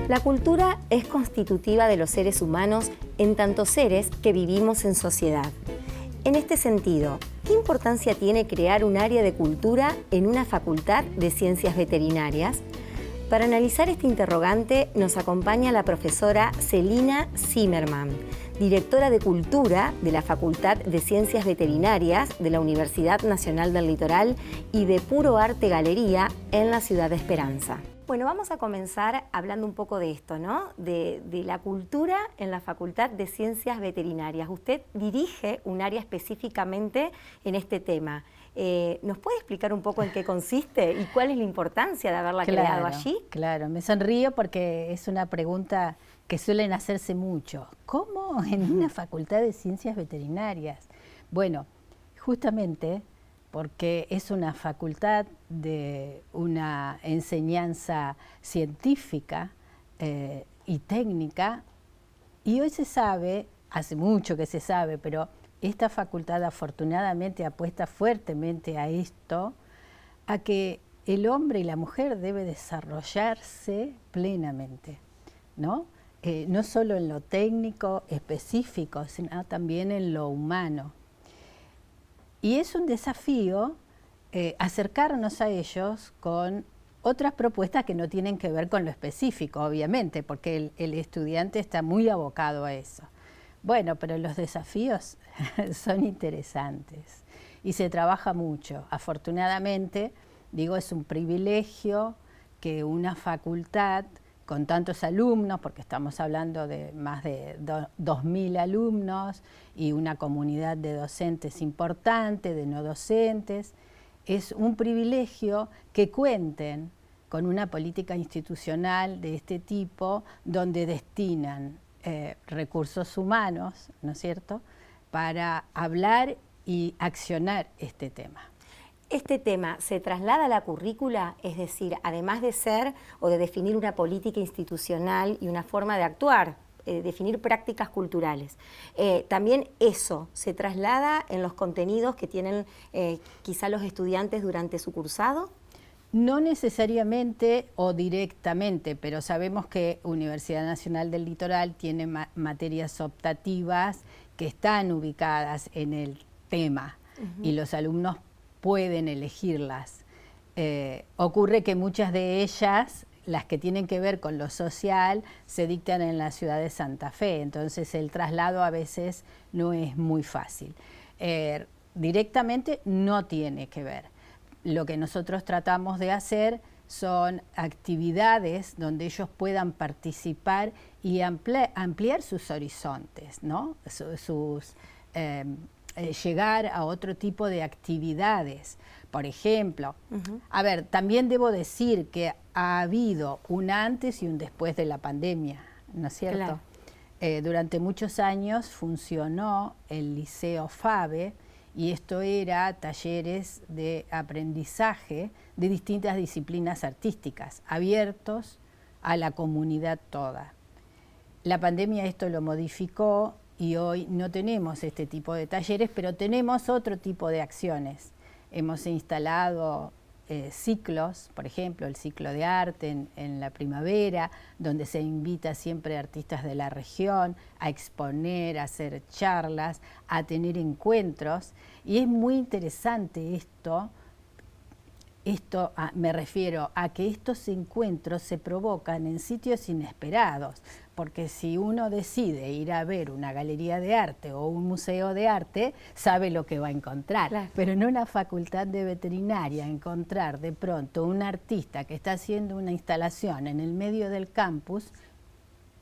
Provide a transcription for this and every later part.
La cultura es constitutiva de los seres humanos en tanto seres que vivimos en sociedad. En este sentido, ¿qué importancia tiene crear un área de cultura en una facultad de ciencias veterinarias? Para analizar este interrogante nos acompaña la profesora Celina Zimmerman, directora de Cultura de la Facultad de Ciencias Veterinarias de la Universidad Nacional del Litoral y de Puro Arte Galería en la ciudad de Esperanza. Bueno, vamos a comenzar hablando un poco de esto, ¿no? De la cultura en la Facultad de Ciencias Veterinarias. Usted dirige un área específicamente en este tema. ¿Nos puede explicar un poco en qué consiste y cuál es la importancia de haberla creado allí? Claro, me sonrío porque es una pregunta que suelen hacerse mucho. ¿Cómo en una Facultad de Ciencias Veterinarias? Bueno, justamente porque es una facultad de una enseñanza científica y técnica, y hoy se sabe, hace mucho que se sabe, pero esta facultad afortunadamente apuesta fuertemente a esto, a que el hombre y la mujer debe desarrollarse plenamente, ¿no? No solo en lo técnico específico, sino también en lo humano. Y es un desafío acercarnos a ellos con otras propuestas que no tienen que ver con lo específico, obviamente, porque el estudiante está muy abocado a eso. Bueno, pero los desafíos son interesantes y se trabaja mucho. Afortunadamente, digo, es un privilegio que una facultad con tantos alumnos, porque estamos hablando de más de 2.000 alumnos y una comunidad de docentes importante, de no docentes, es un privilegio que cuenten con una política institucional de este tipo donde destinan recursos humanos, ¿no es cierto?, para hablar y accionar este tema. ¿Este tema se traslada a la currícula? Es decir, además de ser o de definir una política institucional y una forma de actuar, definir prácticas culturales, ¿también eso se traslada en los contenidos que tienen quizá los estudiantes durante su cursado? No necesariamente o directamente, pero sabemos que Universidad Nacional del Litoral tiene materias optativas que están ubicadas en el tema y los alumnos pueden elegirlas. Ocurre que muchas de ellas, las que tienen que ver con lo social, se dictan en la ciudad de Santa Fe, entonces el traslado a veces no es muy fácil. Directamente no tiene que ver. Lo que nosotros tratamos de hacer son actividades donde ellos puedan participar y ampliar sus horizontes, ¿no? Llegar a otro tipo de actividades. Por ejemplo, a ver, también debo decir que ha habido un antes y un después de la pandemia, ¿no es cierto? Claro. Durante muchos años funcionó el Liceo FABE, y esto era talleres de aprendizaje de distintas disciplinas artísticas, abiertos a la comunidad toda. La pandemia esto lo modificó y hoy no tenemos este tipo de talleres, pero tenemos otro tipo de acciones. Hemos instalado ciclos, por ejemplo, el ciclo de arte en la primavera, donde se invita siempre a artistas de la región a exponer, a hacer charlas, a tener encuentros. Y es muy interesante esto me refiero a que estos encuentros se provocan en sitios inesperados, porque si uno decide ir a ver una galería de arte o un museo de arte, sabe lo que va a encontrar. Claro. Pero en una facultad de veterinaria, encontrar de pronto un artista que está haciendo una instalación en el medio del campus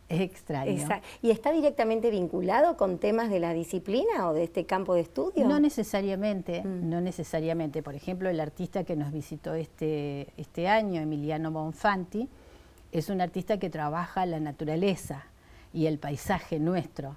es extraño. Exacto. ¿Y está directamente vinculado con temas de la disciplina o de este campo de estudio? No necesariamente, no necesariamente. Por ejemplo, el artista que nos visitó este año, Emiliano Bonfanti, es un artista que trabaja la naturaleza y el paisaje nuestro.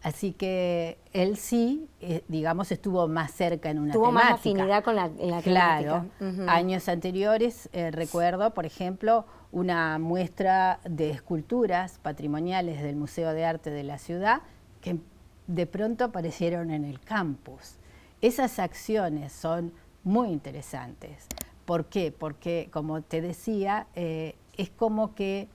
Así que él sí, digamos, estuvo más cerca en una temática. Tuvo más afinidad con la Claro. temática. Años anteriores recuerdo, por ejemplo, una muestra de esculturas patrimoniales del Museo de Arte de la ciudad que de pronto aparecieron en el campus. Esas acciones son muy interesantes. ¿Por qué? Porque, como te decía, es como que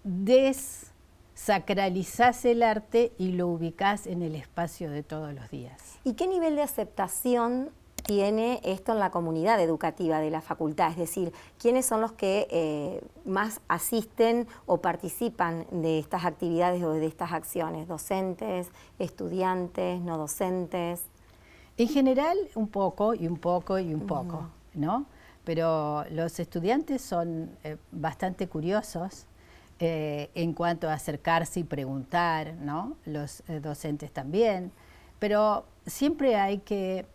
desacralizás el arte y lo ubicás en el espacio de todos los días. ¿Y qué nivel de aceptación tiene esto en la comunidad educativa de la facultad? Es decir, ¿quiénes son los que más asisten o participan de estas actividades o de estas acciones? ¿Docentes, estudiantes, no docentes? En general, un poco y un poco y un poco, ¿no? Pero los estudiantes son bastante curiosos en cuanto a acercarse y preguntar, ¿no? Los docentes también. Pero siempre hay que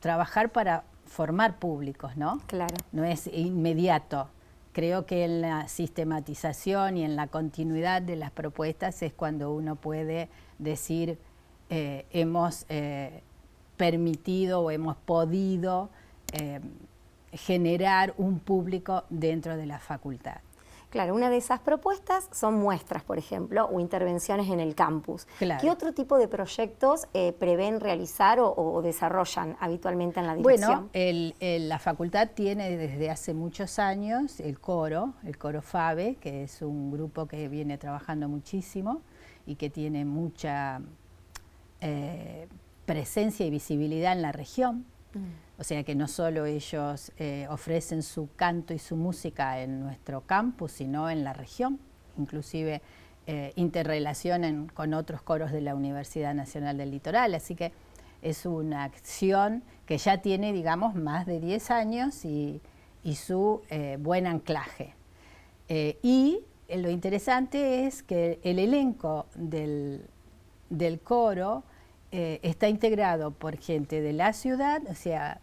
trabajar para formar públicos, ¿no? Claro. No es inmediato. Creo que en la sistematización y en la continuidad de las propuestas es cuando uno puede decir hemos permitido o hemos podido generar un público dentro de la facultad. Claro, una de esas propuestas son muestras, por ejemplo, o intervenciones en el campus. Claro. ¿Qué otro tipo de proyectos prevén realizar o desarrollan habitualmente en la dirección? Bueno, la facultad tiene desde hace muchos años el coro FABE, que es un grupo que viene trabajando muchísimo y que tiene mucha presencia y visibilidad en la región. O sea que no solo ellos ofrecen su canto y su música en nuestro campus, sino en la región, inclusive interrelacionan con otros coros de la Universidad Nacional del Litoral, así que es una acción que ya tiene, digamos, más de 10 años y su buen anclaje. Y lo interesante es que el elenco del coro está integrado por gente de la ciudad, o sea,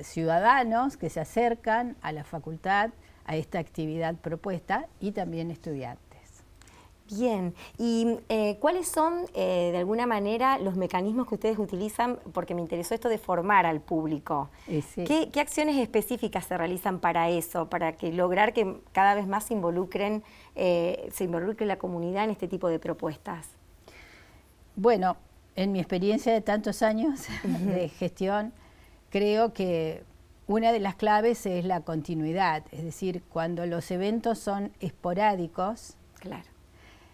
ciudadanos que se acercan a la facultad, a esta actividad propuesta, y también estudiantes. Bien, ¿y cuáles son de alguna manera los mecanismos que ustedes utilizan? Porque me interesó esto de formar al público. Sí. ¿Qué acciones específicas se realizan para eso, para lograr que cada vez más se involucre la comunidad en este tipo de propuestas? Bueno, en mi experiencia de tantos años de gestión, creo que una de las claves es la continuidad, es decir, cuando los eventos son esporádicos, claro,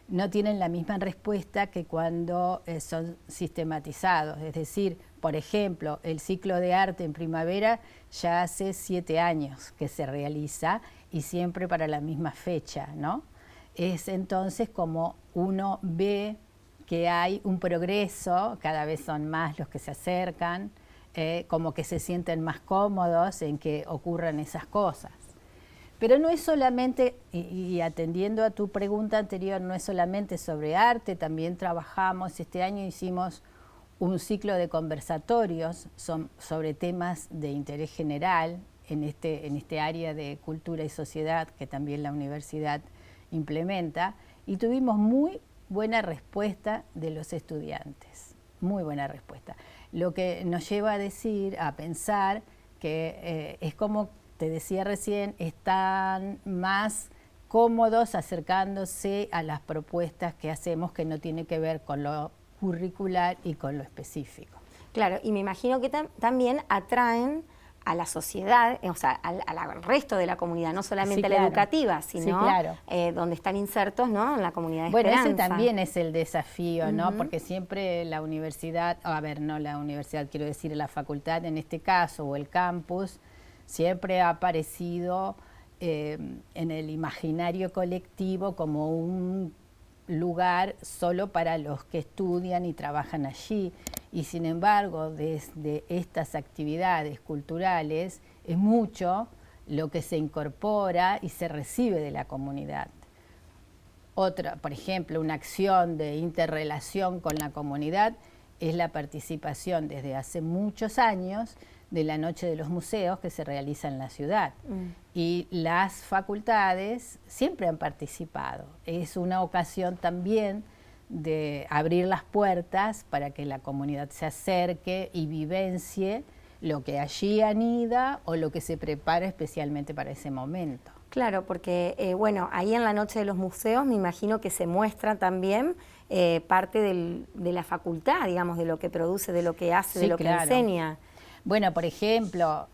no tienen la misma respuesta que cuando son sistematizados. Es decir, por ejemplo, el ciclo de arte en primavera ya hace 7 años que se realiza y siempre para la misma fecha, ¿no? Es entonces como uno ve que hay un progreso, cada vez son más los que se acercan, como que se sienten más cómodos en que ocurran esas cosas. Pero no es solamente, y atendiendo a tu pregunta anterior, no es solamente sobre arte, también trabajamos, este año hicimos un ciclo de conversatorios sobre temas de interés general en este área de cultura y sociedad que también la universidad implementa, y tuvimos muy buena respuesta de los estudiantes, muy buena respuesta. Lo que nos lleva a pensar que es como te decía recién, están más cómodos acercándose a las propuestas que hacemos, que no tiene que ver con lo curricular y con lo específico. Claro, y me imagino que también atraen a la sociedad, o sea, al resto de la comunidad, no solamente a la educativa, sino donde están insertos, ¿no?, en la comunidad de Esperanza. Bueno, ese también es el desafío, ¿no? Porque siempre la universidad, no la universidad, quiero decir la facultad en este caso, o el campus, siempre ha aparecido en el imaginario colectivo como un lugar solo para los que estudian y trabajan allí. Y sin embargo, desde estas actividades culturales es mucho lo que se incorpora y se recibe de la comunidad. Otra, por ejemplo, una acción de interrelación con la comunidad es la participación desde hace muchos años de la Noche de los Museos que se realiza en la ciudad. Y las facultades siempre han participado. Es una ocasión también de abrir las puertas para que la comunidad se acerque y vivencie lo que allí anida o lo que se prepara especialmente para ese momento. Claro, porque bueno, ahí en la Noche de los Museos me imagino que se muestra también parte de la facultad, digamos, de lo que produce, de lo que hace, de lo que enseña. Bueno, por ejemplo,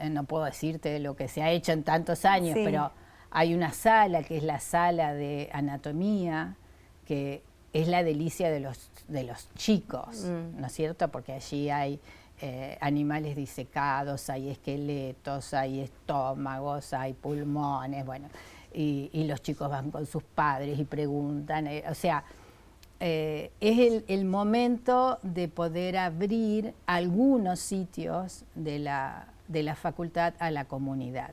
no puedo decirte lo que se ha hecho en tantos años, pero Hay una sala que es la sala de anatomía, que es la delicia de los chicos, ¿no es cierto? Porque allí hay animales disecados, hay esqueletos, hay estómagos, hay pulmones, bueno, y los chicos van con sus padres y preguntan, o sea, es el momento de poder abrir algunos sitios de la facultad a la comunidad.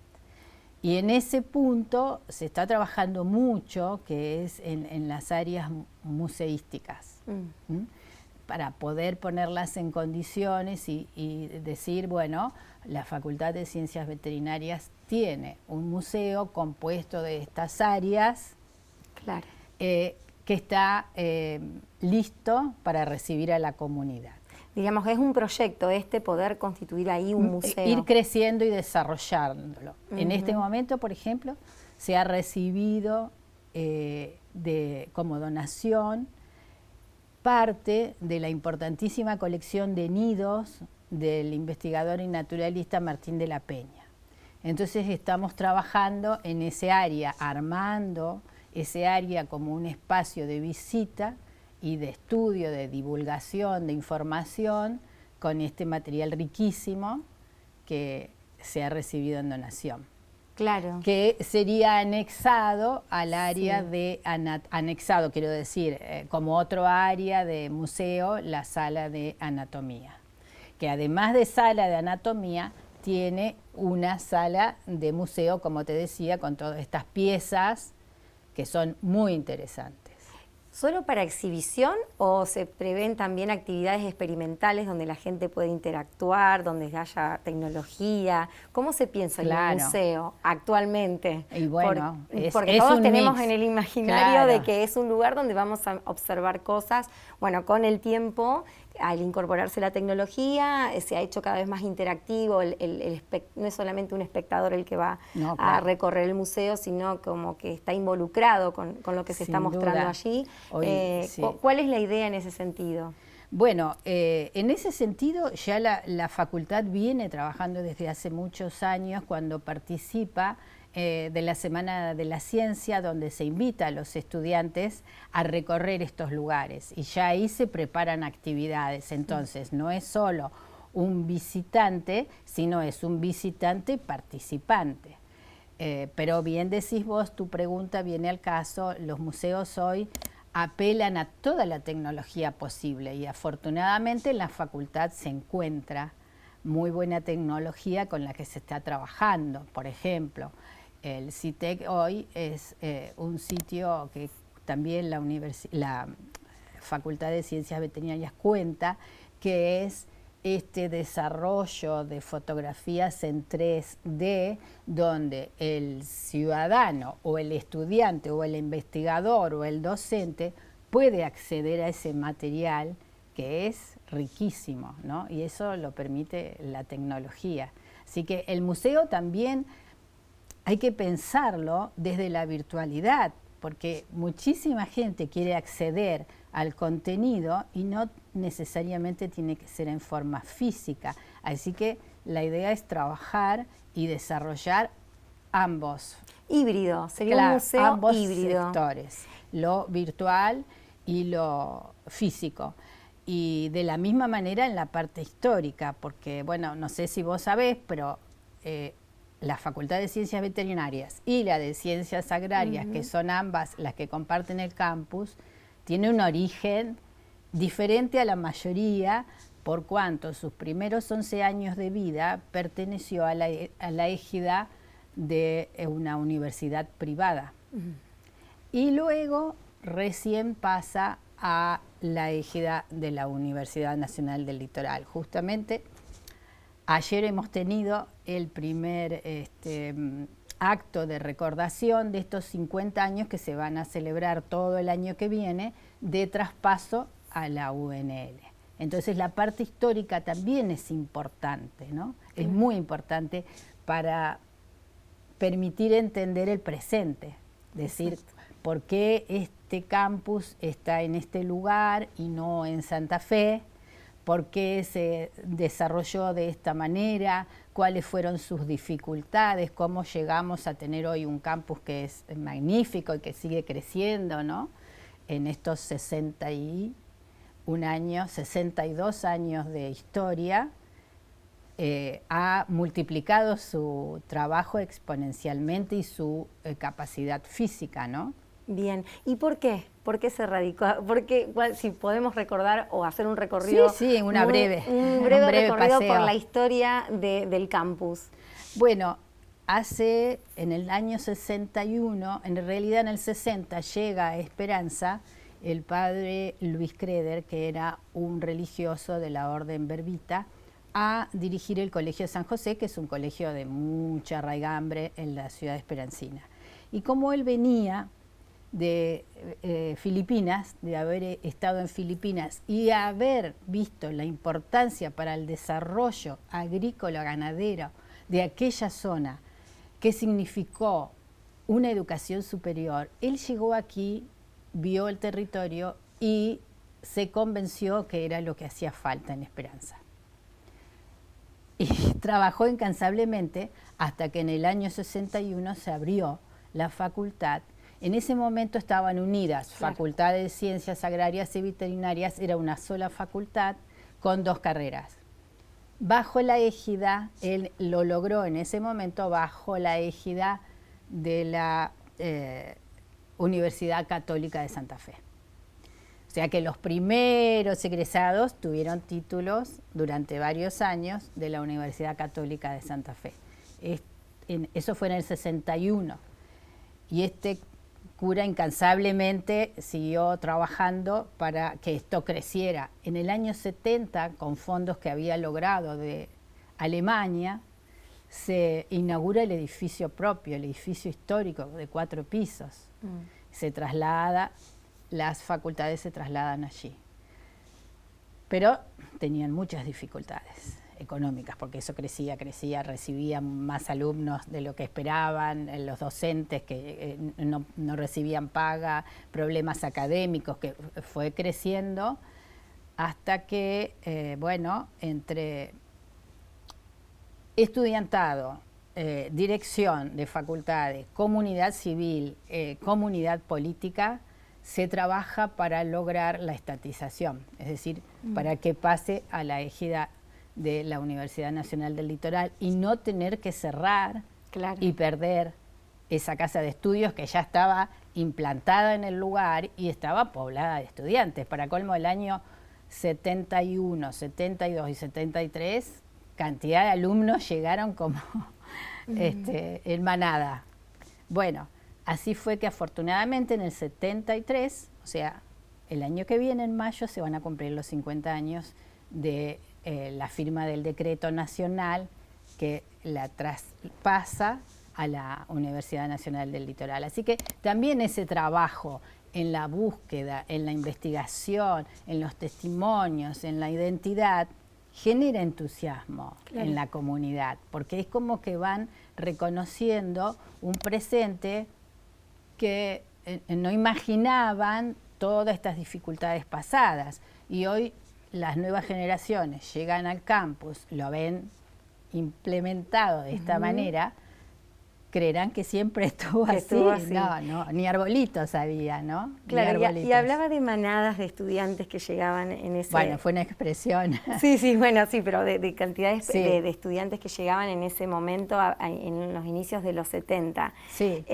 Y en ese punto se está trabajando mucho, que es en las áreas museísticas, para poder ponerlas en condiciones y decir, bueno, la Facultad de Ciencias Veterinarias tiene un museo compuesto de estas áreas, claro, que está listo para recibir a la comunidad. Digamos, es un proyecto poder constituir ahí un museo. Ir creciendo y desarrollándolo. En este momento, por ejemplo, se ha recibido como donación parte de la importantísima colección de nidos del investigador y naturalista Martín de la Peña. Entonces estamos trabajando en ese área, armando ese área como un espacio de visita y de estudio, de divulgación, de información, con este material riquísimo que se ha recibido en donación. Claro. Que sería anexado al área de, anexado quiero decir, como otro área de museo, la sala de anatomía. Que además de sala de anatomía, tiene una sala de museo, como te decía, con todas estas piezas que son muy interesantes. ¿Solo para exhibición o se prevén también actividades experimentales donde la gente puede interactuar, donde haya tecnología? ¿Cómo se piensa en el museo actualmente? Y bueno, porque todos tenemos en el imaginario de que es un lugar donde vamos a observar cosas. Bueno, con el tiempo, al incorporarse la tecnología, se ha hecho cada vez más interactivo. No es solamente un espectador el que va a recorrer el museo, sino como que está involucrado con lo que se está mostrando allí. ¿Cuál es la idea en ese sentido? Bueno, en ese sentido ya la facultad viene trabajando desde hace muchos años cuando participa de la Semana de la Ciencia, donde se invita a los estudiantes a recorrer estos lugares y ya ahí se preparan actividades. Entonces no es solo un visitante, sino es un visitante participante. Pero bien decís vos, tu pregunta viene al caso, los museos hoy apelan a toda la tecnología posible y afortunadamente en la facultad se encuentra muy buena tecnología con la que se está trabajando. Por ejemplo, el CITEC hoy es un sitio que también la Facultad de Ciencias Veterinarias cuenta, que es este desarrollo de fotografías en 3D, donde el ciudadano o el estudiante o el investigador o el docente puede acceder a ese material que es riquísimo, ¿no? Y eso lo permite la tecnología. Así que el museo también hay que pensarlo desde la virtualidad, porque muchísima gente quiere acceder al contenido y no necesariamente tiene que ser en forma física. Así que la idea es trabajar y desarrollar ambos. Híbrido, sería un museo ambos híbrido. sectores, lo virtual y lo físico. Y de la misma manera en la parte histórica, porque, bueno, no sé si vos sabés, pero la Facultad de Ciencias Veterinarias y la de Ciencias Agrarias, que son ambas las que comparten el campus, tiene un origen diferente a la mayoría, por cuanto sus primeros 11 años de vida perteneció a la égida de una universidad privada. Y luego recién pasa a la égida de la Universidad Nacional del Litoral. Justamente ayer hemos tenido el primer acto de recordación de estos 50 años que se van a celebrar todo el año que viene de traspaso a la UNL. Entonces la parte histórica también es importante, ¿no? Es muy importante para permitir entender el presente, decir, ¿por qué este campus está en este lugar y no en Santa Fe? por qué se desarrolló de esta manera, cuáles fueron sus dificultades, cómo llegamos a tener hoy un campus que es magnífico y que sigue creciendo, ¿no? En estos 62 años de historia, ha multiplicado su trabajo exponencialmente y su capacidad física, ¿no? Bien, ¿y por qué? ¿Por qué se radicó? Porque si podemos recordar o hacer un recorrido, sí, un breve recorrido paseo por la historia del campus. Bueno, en el año 61, en realidad en el 60 llega a Esperanza el padre Luis Creder, que era un religioso de la orden berbita, a dirigir el Colegio de San José, que es un colegio de mucha raigambre en la ciudad de Esperancina. Y como él venía de Filipinas, de haber estado en Filipinas y haber visto la importancia para el desarrollo agrícola ganadero de aquella zona, que significó una educación superior, él llegó aquí, vio el territorio y se convenció que era lo que hacía falta en Esperanza. Y trabajó incansablemente hasta que en el año 61 se abrió la facultad. En ese momento estaban unidas, claro, Facultad de Ciencias Agrarias y Veterinarias, era una sola facultad con 2 carreras. Bajo la égida, él lo logró en ese momento, bajo la égida de la Universidad Católica de Santa Fe. O sea que los primeros egresados tuvieron títulos durante varios años de la Universidad Católica de Santa Fe. Eso fue en el 61. Y este cura incansablemente siguió trabajando para que esto creciera. En el año 70, con fondos que había logrado de Alemania, se inaugura el edificio propio, el edificio histórico de 4 pisos. Se traslada, las facultades se trasladan allí. Pero tenían muchas dificultades económicas, porque eso crecía, recibían más alumnos de lo que esperaban, los docentes que no recibían paga, problemas académicos, que fue creciendo hasta que, bueno, entre estudiantado, dirección de facultades, comunidad civil, comunidad política, se trabaja para lograr la estatización, es decir, para que pase a la égida de la Universidad Nacional del Litoral y no tener que cerrar, claro, y perder esa casa de estudios que ya estaba implantada en el lugar y estaba poblada de estudiantes. Para colmo, el año 71, 72 y 73, cantidad de alumnos llegaron como en manada. Bueno, así fue que afortunadamente en el 73, o sea, el año que viene, en mayo, se van a cumplir los 50 años de la firma del decreto nacional que la traspasa a la Universidad Nacional del Litoral. Así que también ese trabajo en la búsqueda, en la investigación, en los testimonios, en la identidad, genera entusiasmo, claro, en la comunidad, porque es como que van reconociendo un presente que no imaginaban todas estas dificultades pasadas. Y hoy las nuevas generaciones llegan al campus, lo ven implementado de esta manera, creerán que siempre estuvo así. No, ni arbolitos había, ¿no? Claro, y hablaba de manadas de estudiantes que llegaban en ese... Bueno, fue una expresión. Sí, bueno, sí, pero de cantidades de estudiantes que llegaban en ese momento, en los inicios de los 70. Sí.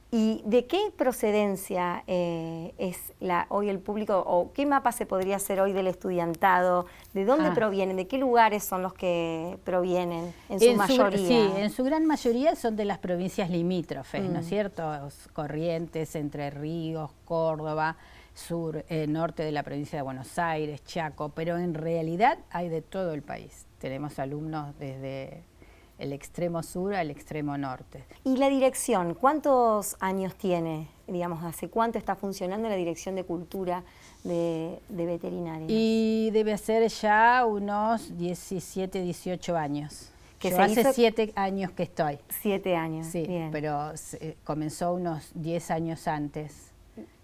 ¿Y de qué procedencia es hoy el público, o qué mapa se podría hacer hoy del estudiantado? ¿De dónde provienen? ¿De qué lugares son los que provienen en su mayoría? Sí, en su gran mayoría son de las provincias limítrofes, ¿no es cierto? Corrientes, Entre Ríos, Córdoba, sur, norte de la provincia de Buenos Aires, Chaco, pero en realidad hay de todo el país. Tenemos alumnos desde el extremo sur al extremo norte. ¿Y la dirección? ¿Cuántos años tiene? Digamos, ¿hace cuánto está funcionando la Dirección de Cultura de Veterinaria? Y debe ser ya unos 17, 18 años. Yo hace 7 años que estoy. 7 años, sí, bien. Pero comenzó unos 10 años antes.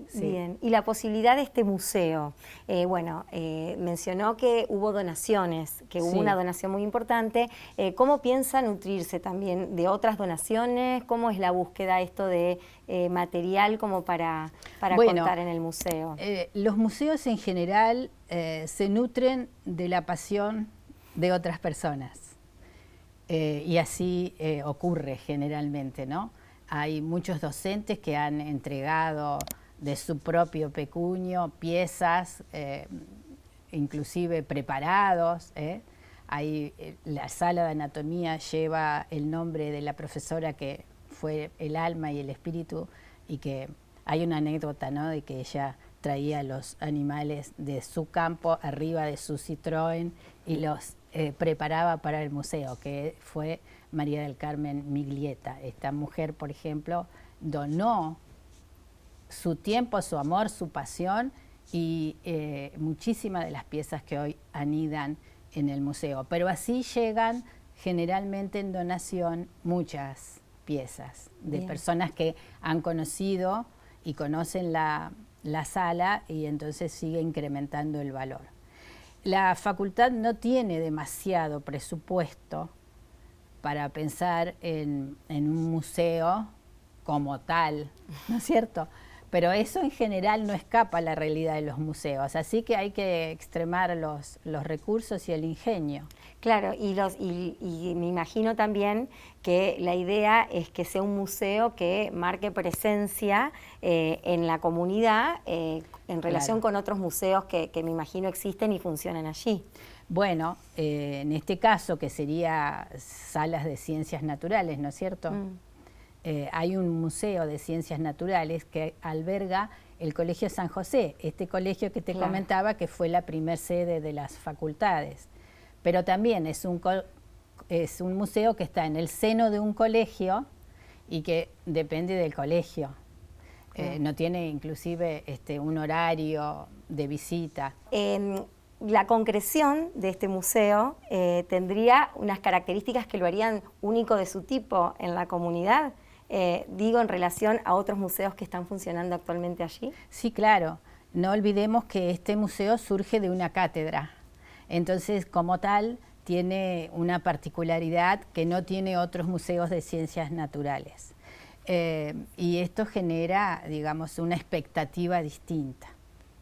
Sí. Bien, y la posibilidad de este museo. Mencionó que hubo donaciones, que hubo Sí. una donación muy importante. ¿Cómo piensa nutrirse también de otras donaciones? ¿Cómo es la búsqueda esto de material como para contar en el museo? Los museos en general se nutren de la pasión de otras personas. Y así ocurre generalmente, ¿no? Hay muchos docentes que han entregado de su propio pecunio piezas, inclusive preparados. La sala de anatomía lleva el nombre de la profesora que fue el alma y el espíritu, y que hay una anécdota, ¿no?, de que ella traía los animales de su campo arriba de su Citroën y los preparaba para el museo, que fue María del Carmen Miglietta. Esta mujer, por ejemplo, donó su tiempo, su amor, su pasión y muchísimas de las piezas que hoy anidan en el museo. Pero así llegan generalmente en donación muchas piezas de personas que han conocido y conocen la sala, y entonces sigue incrementando el valor. La facultad no tiene demasiado presupuesto para pensar en un museo como tal, ¿no es cierto? Pero eso en general no escapa a la realidad de los museos, así que hay que extremar los recursos y el ingenio. Claro, y me imagino también que la idea es que sea un museo que marque presencia en la comunidad en relación con otros museos que me imagino existen y funcionan allí. Bueno, en este caso, que sería salas de ciencias naturales, ¿no es cierto? Hay un museo de ciencias naturales que alberga el Colegio San José, este colegio que te comentaba que fue la primer sede de las facultades. Pero también es un museo que está en el seno de un colegio y que depende del colegio. No tiene inclusive un horario de visita. La concreción de este museo tendría unas características que lo harían único de su tipo en la comunidad. Digo, en relación a otros museos que están funcionando actualmente allí. Sí, claro. No olvidemos que este museo surge de una cátedra. Entonces, como tal, tiene una particularidad que no tiene otros museos de ciencias naturales. Y esto genera, digamos, una expectativa distinta,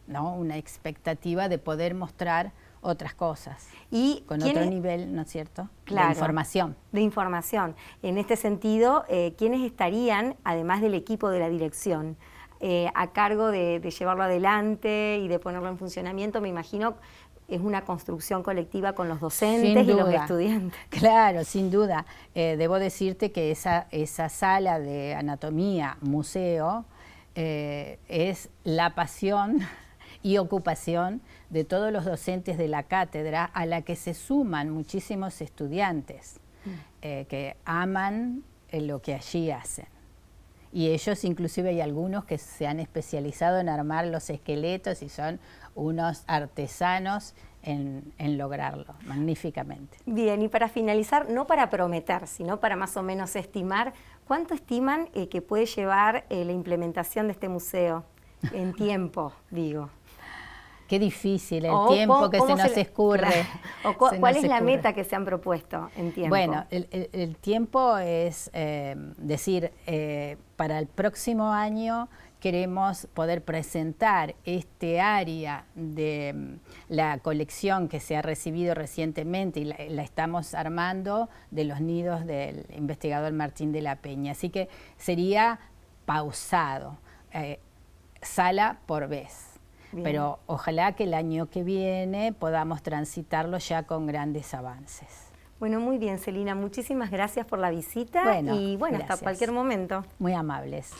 ¿no? Una expectativa de poder mostrar otras cosas y con otro nivel, ¿no es cierto? Claro, de información. De información. En este sentido, ¿quiénes estarían, además del equipo de la dirección, a cargo de llevarlo adelante y de ponerlo en funcionamiento? Me imagino es una construcción colectiva con los docentes y los estudiantes. Claro, sin duda. Debo decirte que esa sala de anatomía, museo, es la pasión y ocupación de todos los docentes de la cátedra, a la que se suman muchísimos estudiantes que aman lo que allí hacen. Y ellos, inclusive hay algunos que se han especializado en armar los esqueletos y son unos artesanos en lograrlo magníficamente. Bien, y para finalizar, no para prometer, sino para más o menos estimar, ¿cuánto estiman que puede llevar la implementación de este museo en tiempo, digo? Qué difícil el tiempo que se nos escurre. Claro. ¿Cuál es la meta que se han propuesto en tiempo? Bueno, el tiempo es decir, para el próximo año queremos poder presentar este área de la colección que se ha recibido recientemente y la estamos armando de los nidos del investigador Martín de la Peña. Así que sería pausado, sala por vez. Bien. Pero ojalá que el año que viene podamos transitarlo ya con grandes avances. Bueno, muy bien, Celina. Muchísimas gracias por la visita y bueno, hasta cualquier momento. Muy amables.